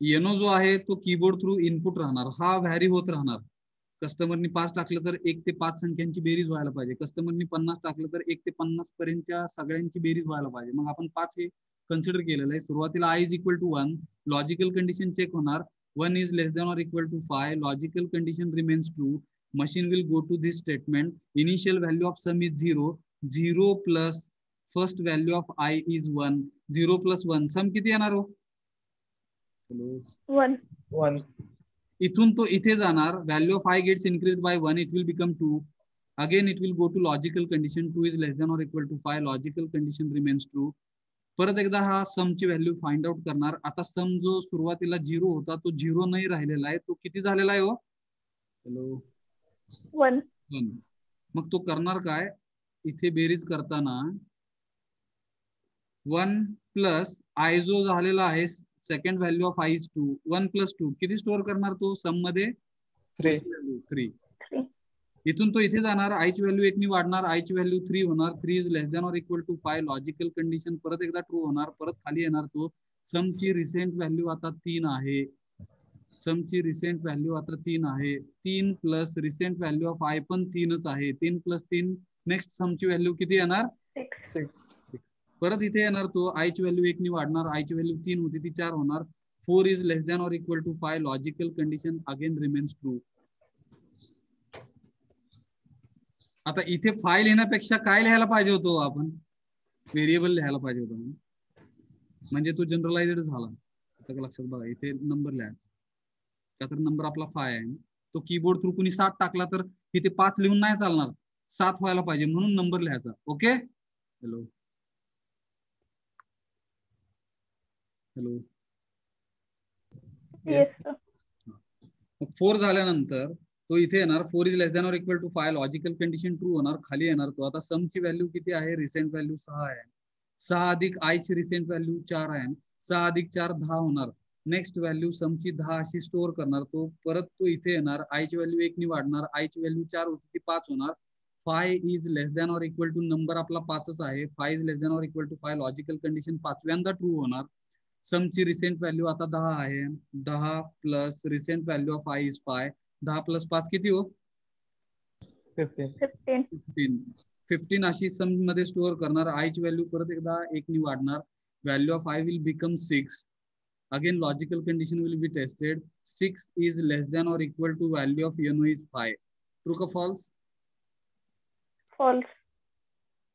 येनो जो आहे तो कीबोर्ड थ्रू इनपुट राहणार, हा व्हॅरी होत राहणार. कस्टमरनी 5 टाकलं तर 1 ते 5 संख्यांची बेरीज व्हायला पाहिजे. कस्टमरनी 50 टाकलं तर 1 ते 50 पर्यंतच्या सगळ्यांची बेरीज व्हायला पाहिजे. मग आपण 5 हे कन्सिडर केलेलं आहे. सुरुवातीला i is equal to 1, logical condition check होणार, 1 is less than or equal to 5, logical condition remains true, machine will go to this statement, initial value of sum is 0, 0 plus first value of i is 1, 0 plus 1 sum किती येणार हो? 1. इथून तो इथे जाणार, value of i gets increase by 1, it will become 2, again it will go to logical condition, 2 is less than or equal to 5, logical condition remains true. परत एकदा हा समची व्हॅल्यू फाइंड आउट करणार. आता सम जो सुरुवातीला 0 होता तो 0 नाही राहिलेला आहे, तो किती झालेला आहे हो? हॅलो 1. 1. मग तो करणार काय, इथे बेरीज करताना 1 प्लस आय जो झालेला आहे, second value of i is 2, 1 plus 2 किती स्टोअर करणार तो सम मध्ये? 3. इथून तो इथे जाणार, आयची व्हॅल्यू 1 नी वाढणार, आयची व्हॅल्यू 3 होणार, 3 is less than or equal to 5, logical condition परत एकदा ट्रू होणार, परत खाली येणार तो. समची रिसेंट व्हॅल्यू आता 3 आहे, समची रिसेंट व्हॅल्यू आता 3 आहे, 3 plus recent value of I पण 3च आहे, 3 प्लस 3 नेक्स्ट समची व्हॅल्यू किती येणार? 6. परत इथे येणार तो, आयची व्हॅल्यू 1 नी वाढणार, आयची व्हॅल्यू 3 होती ती 4 होणार, 4 is less than or equal to 5, logical condition again remains true. आता इथे 5 लिहिण्यापेक्षा काय लिहायला पाहिजे होतो आपण? व्हेरिएबल लिहायला पाहिजे होतं, म्हणजे तो जनरलाइज्ड झाला. आता लक्षात बघा, इथे नंबर लिहायचा, का तर नंबर आपला 5 आहे. तो कीबोर्ड थ्रू कुणी 7 टाकला तर इथे 5 लिहून नाही चालणार, 7 व्हायला पाहिजे, म्हणून नंबर लिहायचा. Okay. Hello hello. Yes, sir. 4 झाल्यानंतर तो इथे येणार, 4 is less than or equal to 5, logical condition true होणार, खाली येणार तो. आता समची व्हॅल्यू किती आहे? रिसेंट व्हॅल्यू 6 आहे, 6 अधिक आय ची रिसेंट व्हॅल्यू 4 आहे, 6 अधिक 4 10 होणार. नेक्स्ट व्हॅल्यू समची 10 अशी स्टोअर करणार तो, परत तो इथे येणार, आयची व्हॅल्यू 1 नी वाढणार, आयची व्हॅल्यू 4 होती ती 5 होणार, 5 is less than or equal to, number आपला 5च आहे, 5 is less than or equal to 5, logical condition पाचव्यांदा ट्रू होणार. समची रिसेंट व्हॅल्यू आता 10 आहे, 10 plus recent value of i is 5, 10 plus 5 किती हो? 15. 15 अशी सम मध्ये स्टोअर करणार, आयची व्हॅल्यू परत एकदा 1 नी वाढणार, value of i will become 6, again logical condition will be tested, 6 is less than or equal to value of n is 5. True का फॉल्स? False.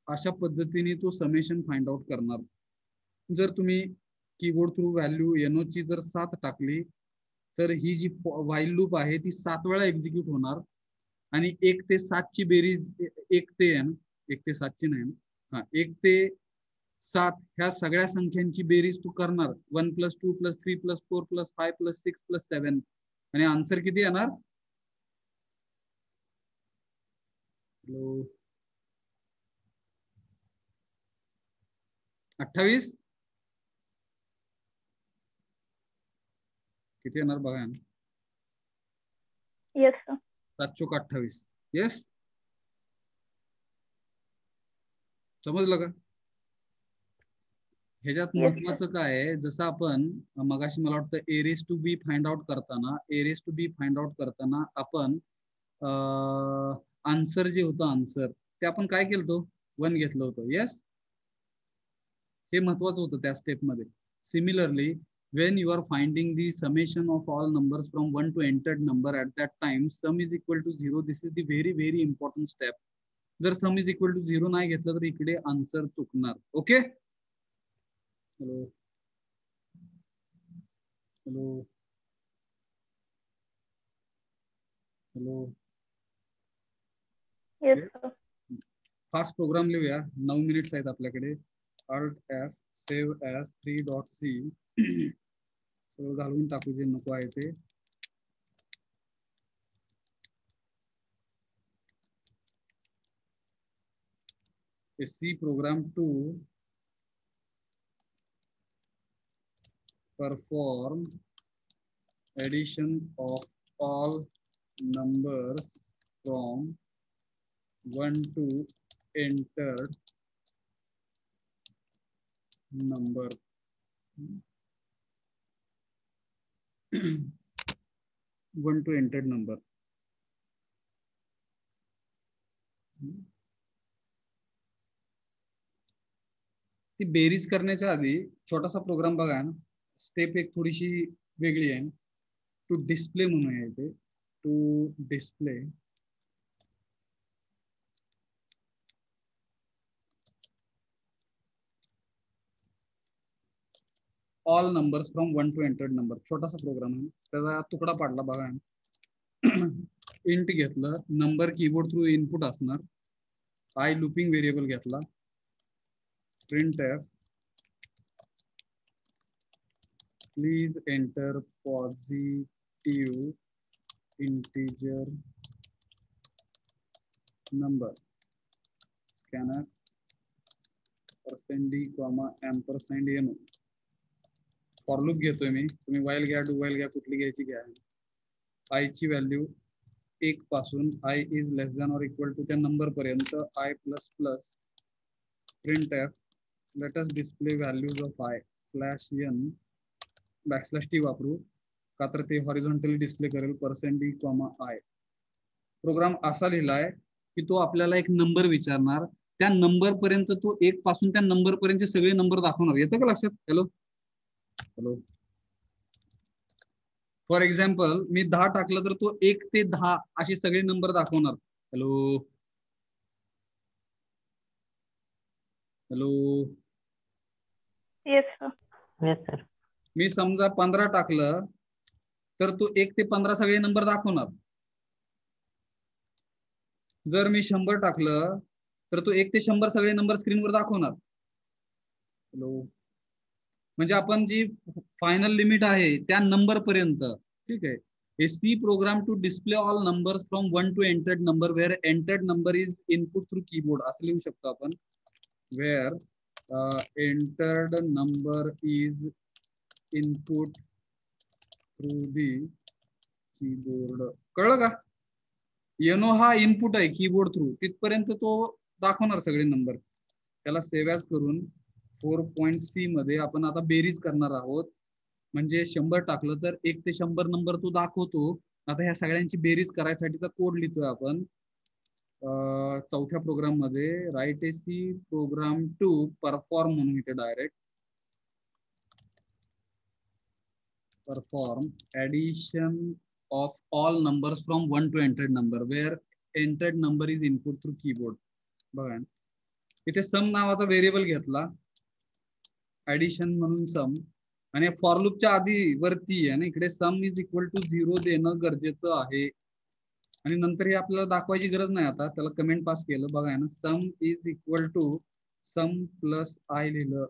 अशा पद्धतीने तो समेशन फाइंड आउट करणार. जर तुम्ही कीबोर्ड थ्रू व्हॅल्यू एनो ची जर 7 टाकली तर ही जी व्हाईल लूप आहे ती 7 वेळा एक्झिक्यूट होणार, आणि 1 ते 7 ची बेरीज, 1 ते 7 ची नाही ना, 1 ते 7 ह्या सगळ्या संख्यांची बेरीज तू करणार, 1 plus 2 plus 3 plus 4 plus 5 plus 6 plus 7, आणि आन्सर किती येणार? 28. किती येणार बघा? Yes, sir. 7 चोक 28. येस, समजलं का? ह्याच्यात Yes, महत्वाचं काय आहे, जसं आपण मगाशी मला वाटतं errors to be find out करताना आपण आन्सर जे होतं आन्सर ते आपण काय केलं होतं? 1 घेतलं होतं. येस, हे महत्वाचं होतं त्या स्टेप मध्ये. Similarly when you are finding the summation of all numbers from 1 to entered number at that time, sum is equal to 0, this is the very important step. जर सम इज इक्वल टू 0 नाही घेतलं तर इकडे answer चुकणार. Okay. Hello hello hello. Yes, sir. Fast program लिहूया. 9 minutes आहेत आपल्याकडे. Alt F save as 3.c सगळं घालून टाकू जे नको आहे ते. C program to perform addition of all numbers from 1 to entered number. 1 to entered number. ती बेरीज करण्याच्या आधी छोटासा प्रोग्राम बघा ना. स्टेप एक थोडीशी वेगळी आहे. टू डिस्प्ले म्हणून आहे इथे. To display all numbers from 1 to entered number. छोटासा प्रोग्राम आहे. त्याचा तुकडा पाडला बघा. इंट घेतलं. नंबर कीबोर्ड थ्रू इनपुट असणार. आय लूपिंग व्हेरिएबल घेतला. printf please enter positive integer number scanner %d, %n. For loop घेतोय मी. तुम्ही वाईल घ्या, डू वाईल घ्या, कुठली घ्यायची घ्या. आय ची व्हॅल्यू 1 पासून i is less than or equal to त्या नंबर पर्यंत i plus plus printf let us display values of i /n \t वापरू का तर ते हॉरिझॉन्टली डिस्प्ले करेल. %d, i. प्रोग्राम असा लिहिलाय की तो आपल्याला एक नंबर विचारणार. त्या नंबर पर्यंत तो 1 पासून त्या नंबर पर्यंतचे सगळे नंबर दाखवणार. येतं का लक्षात? Hello hello. फॉर एक्झाम्पल मी 10 टाकलं तर तो 1 ते 10 असे सगळे नंबर दाखवणार. Hello hello. Yes, sir. Yes, sir. मी समजा 15 टाकलं तर तो 1 ते 15 सगळे नंबर दाखवणार. जर मी 100 टाकलं तर तो 1 ते 100 सगळे नंबर स्क्रीनवर दाखवणार. हॅलो. म्हणजे आपण जी फायनल लिमिट आहे त्या नंबर पर्यंत. ठीक आहे. A C program to display all numbers from 1 to entered number where entered number is input through keyboard. असं लिहू शकतो आपण. Where entered number is input through the keyboard. कळलं का? एनो हा इनपुट आहे कीबोर्ड थ्रू. तिथपर्यंत तो दाखवणार सगळे नंबर. त्याला सेव्ह ॲज करून 4.c मध्ये आपण आता बेरीज करणार आहोत. म्हणजे 100 टाकलं तर 1 ते 100 नंबर तो दाखवतो. आता ह्या सगळ्यांची बेरीज करायसाठीचा कोड लिहितोय आपण चौथ्या प्रोग्राम मध्ये. Write a C program to perform म्हणून इथे direct perform addition of all numbers from 1 to entered number where entered number is input through keyboard. बघा इथे सम नावाचा व्हेरिएबल घेतला ऍडिशन म्हणून सम आणि फॉर लूपच्या आधी वरती आहे ना इकडे सम इज इक्वल टू 0 देणं गरजेचं आहे. आणि नंतर हे आपल्याला दाखवायची गरज नाही. आता त्याला कमेंट पास केलं बघा ना. Sum is equal to sum plus i लिहिलं.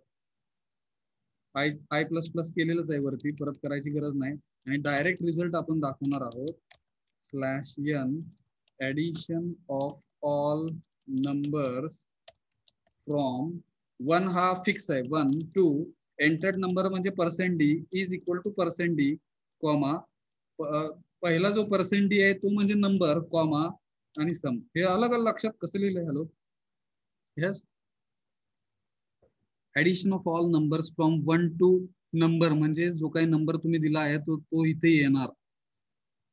आय प्लस प्लस केलेलंच आहे वरती. परत करायची गरज नाही. आणि डायरेक्ट रिझल्ट आपण दाखवणार आहोत. /n addition of all numbers from 1 हा फिक्स आहे 1 टू एंटर्ड नंबर म्हणजे %d is equal to %d comma पहिला जो %d आहे तो म्हणजे नंबर कॉमा आणि सम. हे अलग अलग लक्षात कसं लिहिलंय? Hello yes. Addition of all numbers from 1 to number म्हणजे जो काही नंबर तुम्ही दिला आहे तो इथे येणार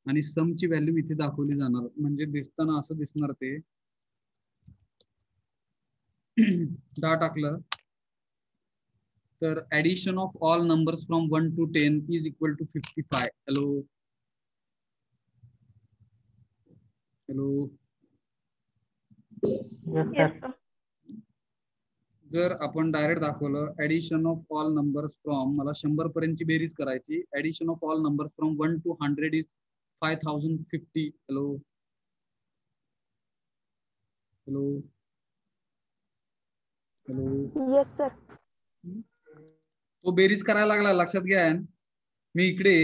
आणि समची व्हॅल्यू इथे दाखवली जाणार. म्हणजे दिसताना असं दिसणार ते 10 टाकलं तर addition of all numbers from 1 to 10 is equal to 55. Hello hello Yes, Yes, sir. sir. जर आपण डायरेक्ट दाखवलं addition of all numbers from, मला 100 पर्यंतची बेरीज करायची, addition of all numbers from 1 to 100 is 5050. Hello hello hello. Yes sir. तो बेरीज करायला लागला, लक्षात घ्या. मी इकडे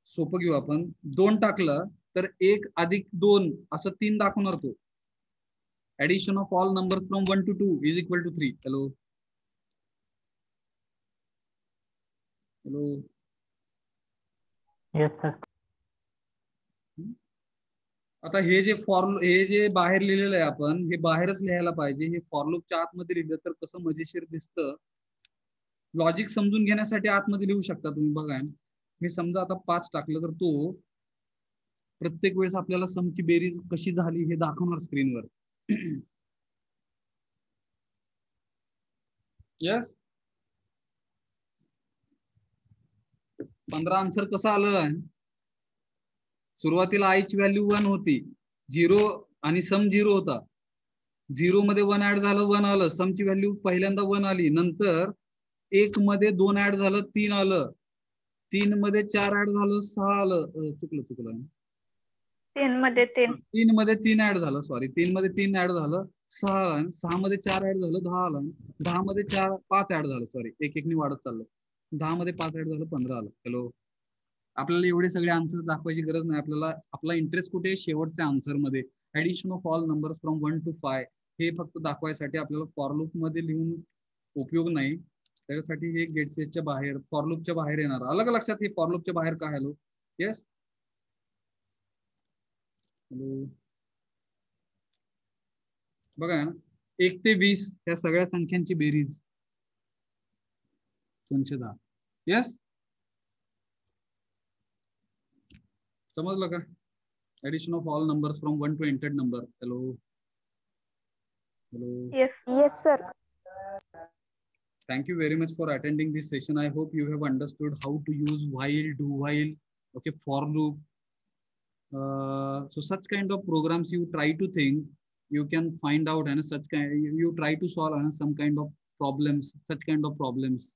सोपं घेऊ आपण, 2 टाकलं तर 1 अधिक 2 असं 3 दाखवणार तो. Addition of all number from 1 to 2 is equal to 3. Hello hello. Yes, sir. आता हे जे बाहेर लिहिलेलं आहे आपण, हे बाहेरच लिहायला पाहिजे. हे फॉर लूपच्या आतमध्ये लिहिलं तर कसं मजेशीर दिसतं. लॉजिक समजून घेण्यासाठी आतमध्ये लिहू शकता तुम्ही. बघा, मी समजा आता 5 टाकलं तर तो प्रत्येक वेळेस आपल्याला समची बेरीज कशी झाली हे दाखवणार स्क्रीनवर. यस. 15 आन्सर कसं आलं? सुरुवातीला आय ची व्हॅल्यू 1 होती, 0 आणि सम 0 होता. 0 मध्ये 1 ऍड झालं, 1 आलं. समची व्हॅल्यू पहिल्यांदा 1 आली, नंतर 1 मध्ये 2 ऍड झालं, 3 आलं. 3 मध्ये 4 ऍड झालं, 6 आलं. चुकलं 3 मध्ये 3. 3 मध्ये 3 ऍड झालं, सॉरी. 3 मध्ये 3 ऍड झालं, 6 आलं. 6 मध्ये 4 ऍड झालं, 10 आलं. 10 मध्ये 5 ऍड झालं, सॉरी, एक एकने वाढत चाललं. 10 मध्ये 5 ऍड झालं, 15 आलं. हॅलो. आपल्याला एवढे सगळे आन्सर दाखवायची गरज नाही. आपल्याला आपला इंटरेस्ट कुठे? शेवटच्या आन्सर मध्ये. Addition of all numbers from 1 to 5 हे फक्त दाखवायसाठी आपल्याला फॉर लूप मध्ये लिहून उपयोग नाही. त्याच्यासाठी हे गेट सेटच्या बाहेर, फॉर लूपच्या बाहेर येणार. अलग लक्षात, हे फॉर लूपच्या बाहेर का? हॅलो. येस. हॅलो. बघा, 1 ते 20 या सगळ्या संख्यांची बेरीज 210. येस. समजलं का? Addition of all numbers from 1 to entered number. Hello hello. Yes. Yes sir. Thank you very much for attending this session. I hope you have understood how to use while, do while, okay, for loop. So such kind of programs you try to think, you can find out, and such kind you try to solve some kind of problems, such kind of problems.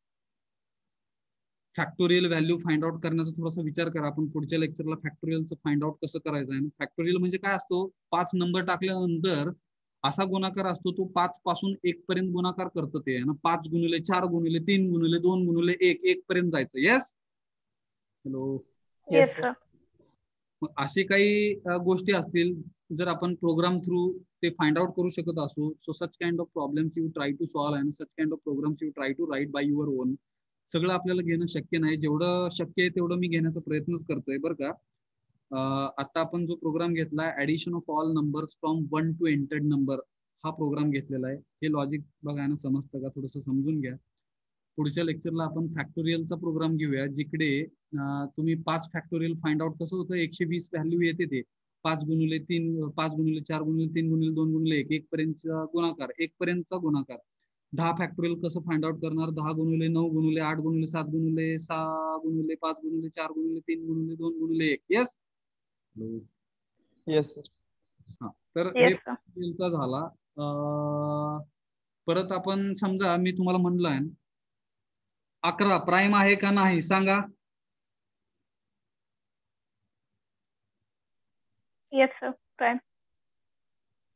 Factorial value find out करण्याचा थोडासा विचार करा. आपण पुढच्या लेक्चरला फॅक्टोरियलचं find out कसं करायचं आहे. Factorial म्हणजे काय असतो? 5 नंबर टाकल्यानंतर असा गुणाकार असतो, तो 5 पासून 1 पर्यंत गुणाकार करतो. ते 5 गुणिले 4 गुणिले 3 गुणिले 2 गुणिले 1 1 पर्यंत जायचं. येस. हॅलो. Yes, sir. मग असे काही गोष्टी असतील, जर आपण प्रोग्राम थ्रू ते फाइंड आउट करू शकत असू, so such kind of problems you try to solve and such kind of programs you try to write by your own. सगळं आपल्याला घेणं शक्य नाही, जेवढं शक्य आहे तेवढं मी घेण्याचा प्रयत्नच करतोय बरं का. आता आपण जो प्रोग्राम घेतलाय addition of all numbers from 1 to entered number, हा प्रोग्राम घेतलेला आहे. हे लॉजिक बघा ना, समजतं का? थोडंसं समजून घ्या. पुढच्या लेक्चरला आपण फॅक्टोरियलचा प्रोग्राम घेऊया, जिकडे तुम्ही 5 फॅक्टोरियल फाइंड आउट कसं होतं, 120 व्हॅल्यू येते. ते 5 गुणिले 3, 5 गुणिले 4 गुणिले 3 गुणिले 2 गुणिले 1 1 पर्यंतचा गुणाकार, 1 पर्यंतचा गुणाकार. 10 फॅक्टोरियल कसं फाइंड आउट करणार? 10 गुणिले 9 गुणिले 8 गुणिले 7 गुणिले 6 गुणिले 5 गुणिले 4 गुणिले 3 गुणिले 2 गुणिले 1. येस. Yes sir. हा, तर हे Yes, sir. फॅक्टोरियलचा झाला. परत आपण समजा मी तुम्हाला म्हणलंय 11 प्राईम आहे का नाही सांगा. Yes, sir. Prime.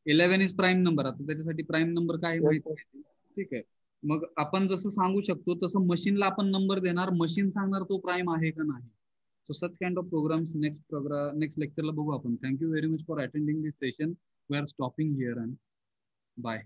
11 is prime number. आता त्याच्यासाठी प्राईम नंबर काय माहिती आहे? ठीक आहे. मग आपण जसं सांगू शकतो तसं मशीनला आपण नंबर देणार, मशीन सांगणार तो प्राईम आहे का नाही. So such kind of programs next लेक्चरला बघू आपण. Thank you very much for attending this session. We are stopping here and bye.